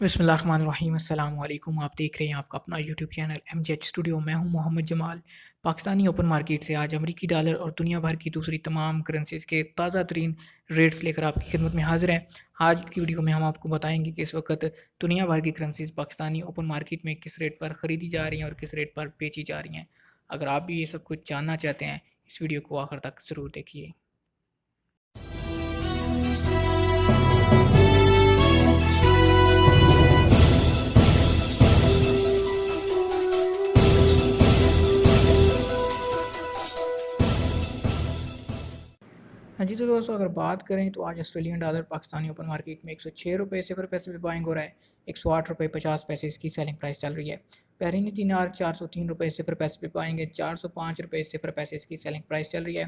बिस्मिल्लाहिर्रहमानिर्रहीम अस्सलाम वालेकुम। आप देख रहे हैं आपका अपना यूट्यूब चैनल एमजेएच स्टूडियो। मैं हूं मोहम्मद जमाल। पाकिस्तानी ओपन मार्केट से आज अमेरिकी डॉलर और दुनिया भर की दूसरी तमाम करेंसीज के ताज़ा तरीन रेट्स लेकर आपकी खिदमत में हाजिर हैं। आज की वीडियो में हम आपको बताएंगे कि इस वक्त दुनिया भर की करेंसीज पाकिस्तानी ओपन मार्केट में किस रेट पर ख़रीदी जा रही हैं और किस रेट पर बेची जा रही हैं। अगर आप भी ये सब कुछ जानना चाहते हैं, इस वीडियो को आखिर तक ज़रूर देखिए। हाँ जी, तो दोस्तों अगर बात करें तो आज Australian dollar Pakistani open market में 106 रुपये 0 पैसे पे बाइंग हो रहा है। 108 रुपये 50 पैसे इसकी सेलिंग प्राइस चल रही है। बहरीनी दिनार 403 रुपये 0 पैसे पे बाइंग है। 405 रुपये 0 पैसे इसकी सेलिंग प्राइस चल रही है।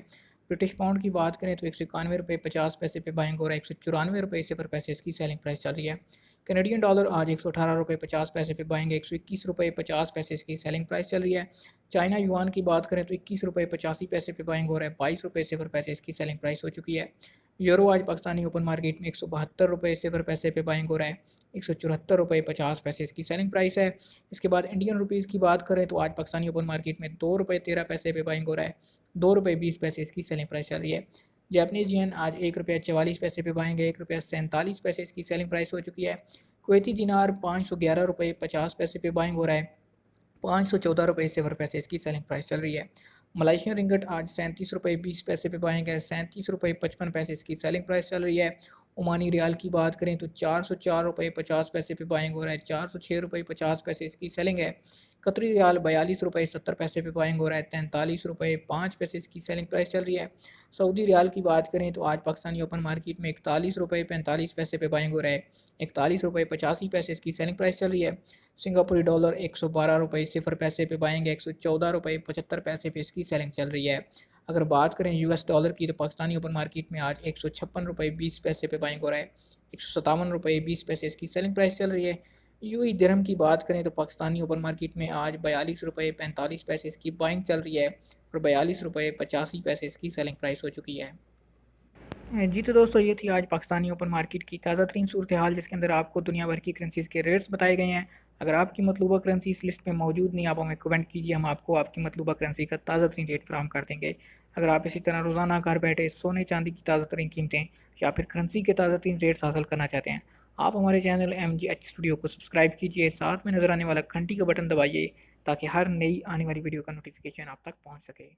ब्रिटिश पाउंड की बात करें तो 191 रुपये 50 पैसे पे बाइंग हो रहा है। 194 रुपये 0 पैसे इसकी सेलिंग प्राइस चल रही है। कैनेडियन डॉलर आज 118 रुपये 50 पैसे पे बाइंग है। 121 रुपये 50 पैसे इसकी सेलिंग प्राइस चल रही है। चाइना युआन की बात करें तो 21 रुपये 85 पैसे पे बाइंग हो रहा है। 22 रुपये 0 पैसे इसकी सेलिंग प्राइस हो चुकी है। यूरो आज पाकिस्तानी ओपन मार्केट में 172 रुपये 0 पैसे पे बाइंग हो रहा है। 174 रुपये 50 पैसे इसकी सेलिंग प्राइस है। इसके बाद इंडियन रुपीज़ की बात करें तो आज पाकिस्तानी ओपन मार्केट में 2 रुपये 13 पैसे पे बाइंग हो रहा है। 2 रुपये 20 पैसे इसकी सेलिंग प्राइस चल रही है। जैपनीज येन आज 1 रुपया 44 पैसे पे बाइंग है। 1 रुपया 47 पैसे इसकी सेलिंग प्राइस हो चुकी है। कुवैती दिनार 511 रुपये 50 पैसे पे बाइंग हो रहा है। 514 रुपये 0 पैसे इसकी सेलिंग प्राइस चल रही है। मलेशियन रिंगट आज 37 रुपये 20 पैसे पे बाइंग है। 37 रुपये 55 पैसे इसकी सेलिंग प्राइस चल रही है। ओमानी रियाल की बात करें तो 404 रुपये 50 पैसे पे बाइंग हो रहा है। 406 रुपये 50 पैसे इसकी सेलिंग है। कतरी रियाल 42 रुपये 70 पैसे पे बाइंग हो रहा है। 43 रुपये 5 पैसे इसकी सेलिंग प्राइस चल रही है। सऊदी रियाल की बात करें तो आज पाकिस्तानी ओपन मार्केट में 41 रुपये 45 पैसे पे बाइंग हो रहा है। 41 रुपये 85 पैसे इसकी सेलिंग प्राइस चल रही है। सिंगापुरी डॉलर 112 रुपये 0 पैसे पे बाइंग है। 114 रुपये 75 पैसे पे इसकी सेलिंग चल रही है। अगर बात करें यूएस डॉलर की तो पाकिस्तानी ओपन मार्केट में आज 156 रुपये 20 पैसे पे बाइंग हो रहा है। 157 रुपये 20 पैसे इसकी सेलिंग प्राइस चल रही है। यूएई दिरहम की बात करें तो पाकिस्तानी ओपन मार्केट में आज 42 रुपये 45 पैसे इसकी बाइंग चल रही है और 42 रुपये 85 पैसे इसकी सेलिंग प्राइस हो चुकी है। जी तो दोस्तों ये थी आज पाकिस्तानी ओपन मार्केट की ताज़ा तरीन सूरत हाल, जिसके अंदर आपको दुनिया भर की करेंसीज़ के रेट्स बताए गए हैं। अगर आपकी मतलूबा करेंसी इस लिस्ट में मौजूद नहीं, आप हमें कमेंट कीजिए, हम आपको आपकी मतलूबा करेंसी का ताज़ा तरीन रेट फराहम कर देंगे। अगर आप इसी तरह रोज़ाना घर बैठे सोने चांदी की ताज़ा तरीन कीमतें या फिर करेंसी के ताज़ा तरीन रेट्स हासिल करना चाहते हैं, आप हमारे चैनल MGH स्टूडियो को सब्सक्राइब कीजिए। साथ में नज़र आने वाला घंटी का बटन दबाइए ताकि हर नई आने वाली वीडियो का नोटिफिकेशन आप तक पहुँच सके।